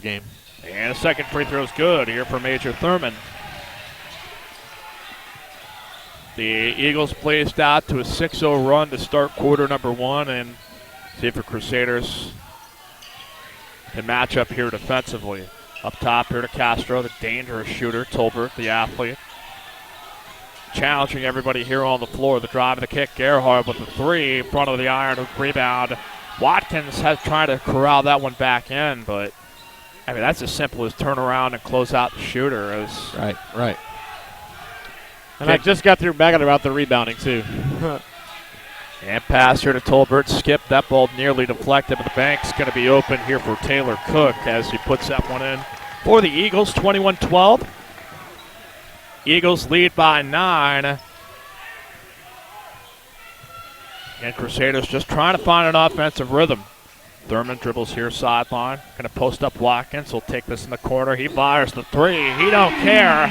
game. And a second free throw is good here for Major Thurman. The Eagles blazed out to a 6-0 run to start quarter number one, and see if the Crusaders can match up here defensively. Up top here to Castro, the dangerous shooter. Tolbert, the athlete. Challenging everybody here on the floor. The drive and the kick. Gerhardt with the three in front of the iron. Rebound. Watkins has tried to corral that one back in, but I mean, that's as simple as turn around and close out the shooter. Right. And I just got through back about the rebounding, too. And pass here to Tolbert. Skip. That ball nearly deflected, but the bank's going to be open here for Taylor Cook as he puts that one in for the Eagles. 21-12. Eagles lead by 9. And Crusaders just trying to find an offensive rhythm. Thurman dribbles here sideline. Going to post up Watkins. He'll take this in the corner. He fires the three. He don't care.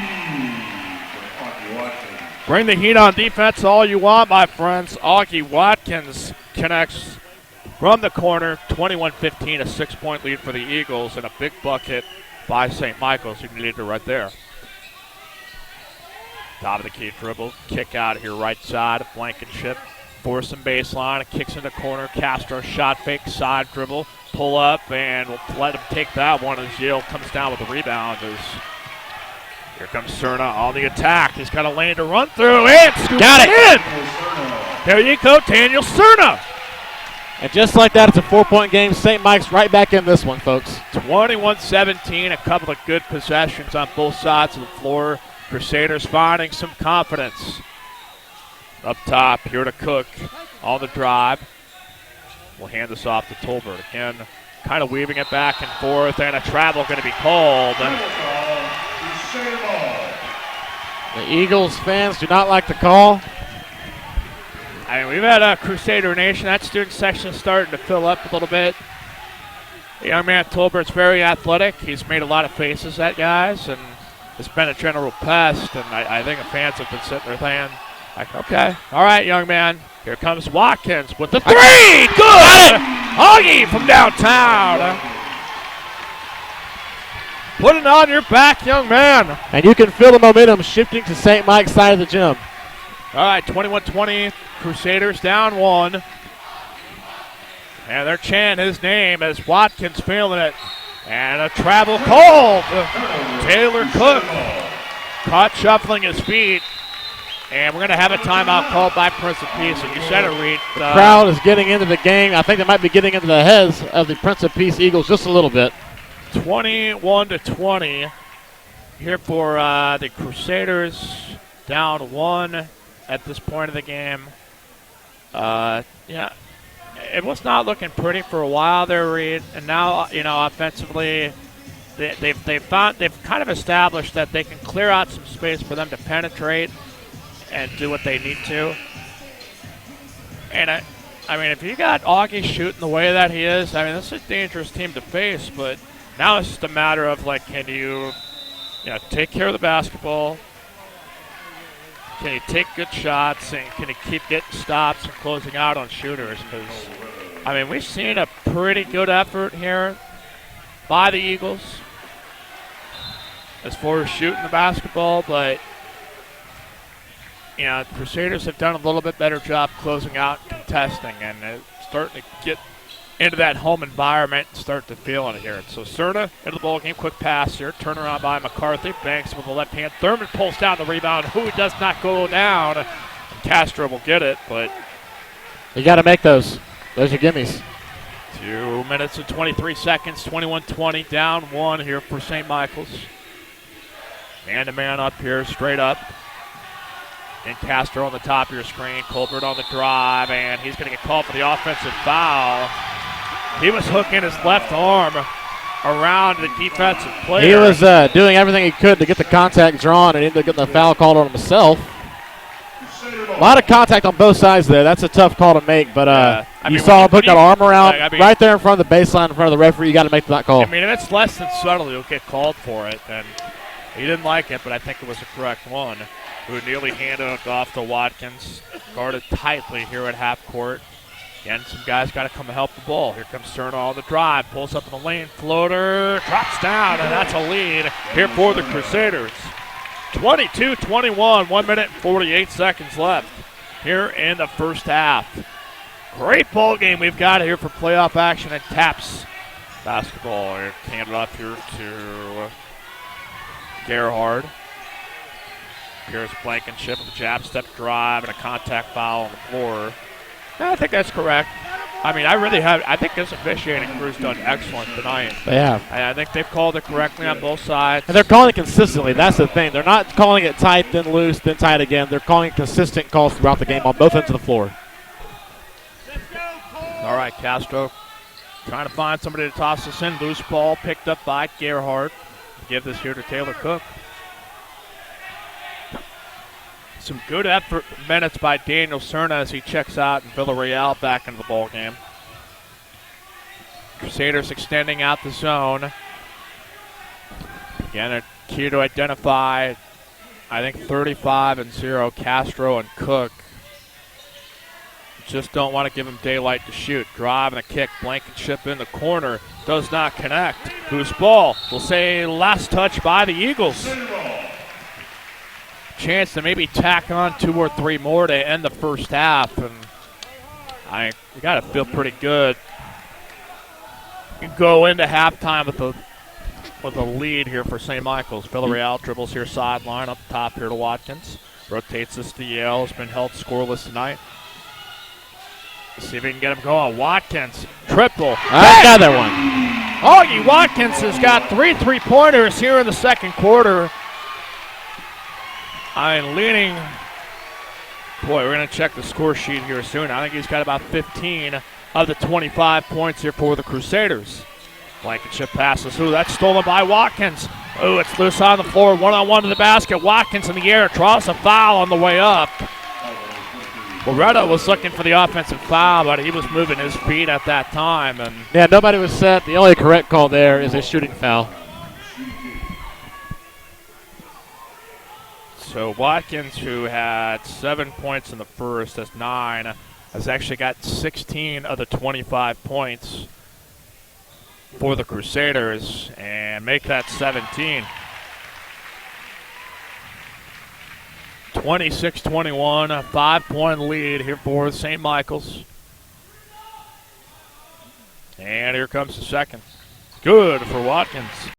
Bring the heat on defense all you want, my friends. Augie Watkins connects from the corner. 21-15, a 6-point lead for the Eagles, and a big bucket by St. Michael's. You can lead it right there. Top of the key dribble. Kick out here right side. Blankenship. Force some baseline. Kicks in the corner. Castro shot fake. Side dribble. Pull up, and we'll let him take that one as Yale comes down with the rebound. Here comes Cerna on the attack. He's got a lane to run through. And got it in. There you go, Daniel Cerna. And just like that, it's a 4-point game. St. Mike's right back in this one, folks. 21-17. A couple of good possessions on both sides of the floor. Crusaders finding some confidence. Up top, here to Cook on the drive. We'll hand this off to Tolbert. Again, kind of weaving it back and forth, and a travel going to be called. The Eagles fans do not like the call. I mean, we've had a Crusader Nation. That student section is starting to fill up a little bit. The young man Tolbert's very athletic. He's made a lot of faces at guys, and has been a general pest. And I think the fans have been sitting there saying, like, okay, all right, young man. Here comes Watkins with the three. Good! Augie from downtown. Put it on your back, young man. And you can feel the momentum shifting to St. Mike's side of the gym. All right, 21-20, Crusaders down 1. And they're chanting his name as Watkins feeling it. And a travel called. Taylor Cook caught shuffling his feet. And we're going to have a timeout called by Prince of Peace. And you said it, Reid. The crowd is getting into the game. I think they might be getting into the heads of the Prince of Peace Eagles just a little bit. 21-20 here for the Crusaders, down 1 at this point of the game. Yeah, it was not looking pretty for a while there, Reid. And now, offensively, they've kind of established that they can clear out some space for them to penetrate and do what they need to. And I mean, if you got Augie shooting the way that he is, I mean, this is a dangerous team to face, but now it's just a matter of, like, can you take care of the basketball? Can you take good shots? And can you keep getting stops and closing out on shooters? Because, I mean, we've seen a pretty good effort here by the Eagles as far as shooting the basketball, but, the Crusaders have done a little bit better job closing out and contesting, and it's starting to get into that home environment and start to feel it here. So Cerna into the ball game, quick pass here, turnaround by McCarthy, banks with the left hand. Thurman pulls down the rebound. Who does not go down? And Castro will get it, but you got to make those. Those are gimmies. 2 minutes and 23 seconds, 21-20, down 1 here for St. Michael's. Man-to-man up here, straight up. And Castro on the top of your screen. Colbert on the drive, and he's going to get called for the offensive foul. He was hooking his left arm around the defensive player. He was doing everything he could to get the contact drawn, and ended up getting the foul called on himself. A lot of contact on both sides there. That's a tough call to make, but you saw him put that arm around right there in front of the baseline in front of the referee. You got to make that call. I mean, if it's less than subtle, you'll get called for it. And he didn't like it, but I think it was a correct one. Who nearly handed it off to Watkins. Guarded tightly here at half court. Again, some guys got to come and help the ball. Here comes Cerna on the drive. Pulls up in the lane. Floater. Drops down, and that's a lead here for the Crusaders. 22-21. 1 minute and 48 seconds left here in the first half. Great ball game we've got here for playoff action and Taps basketball. Handed up here to Gerhard. Here's Blankenship with a jab step drive and a contact foul on the floor. I think that's correct. I mean, I think this officiating crew's done excellent tonight. They have. I think they've called it correctly on both sides. And they're calling it consistently. That's the thing. They're not calling it tight, then loose, then tight again. They're calling consistent calls throughout the game on both ends of the floor. All right, Castro trying to find somebody to toss this in. Loose ball picked up by Gerhard. Give this here to Taylor Cook. Some good effort minutes by Daniel Cerna as he checks out and Villarreal back into the ball game. Crusaders extending out the zone. Again, a key to identify, I think 35-0, Castro and Cook. Just don't want to give him daylight to shoot. Drive and a kick. Blankenship in the corner. Does not connect. Loose ball. We'll say last touch by the Eagles. Chance to maybe tack on 2 or 3 more to end the first half. And you got to feel pretty good. You can go into halftime with a lead here for St. Michael's. Villarreal dribbles here sideline up top here to Watkins. Rotates this to Yale. Has been held scoreless tonight. See if we can get him going. Watkins, triple. Another one. Augie Watkins has got 3 3-pointers here in the second quarter. I'm leaning. Boy, we're going to check the score sheet here soon. I think he's got about 15 of the 25 points here for the Crusaders. Blankenship passes. Ooh, that's stolen by Watkins. Ooh, it's loose on the floor. 1-on-1 to the basket. Watkins in the air. Draws a foul on the way up. Loretta was looking for the offensive foul, but he was moving his feet at that time. And yeah, nobody was set. The only correct call there is a shooting foul. So Watkins, who had 7 points in the first, has 9, has actually got 16 of the 25 points for the Crusaders, and make that 17. 26-21, a 5-point lead here for St. Michael's. And here comes the second. Good for Watkins.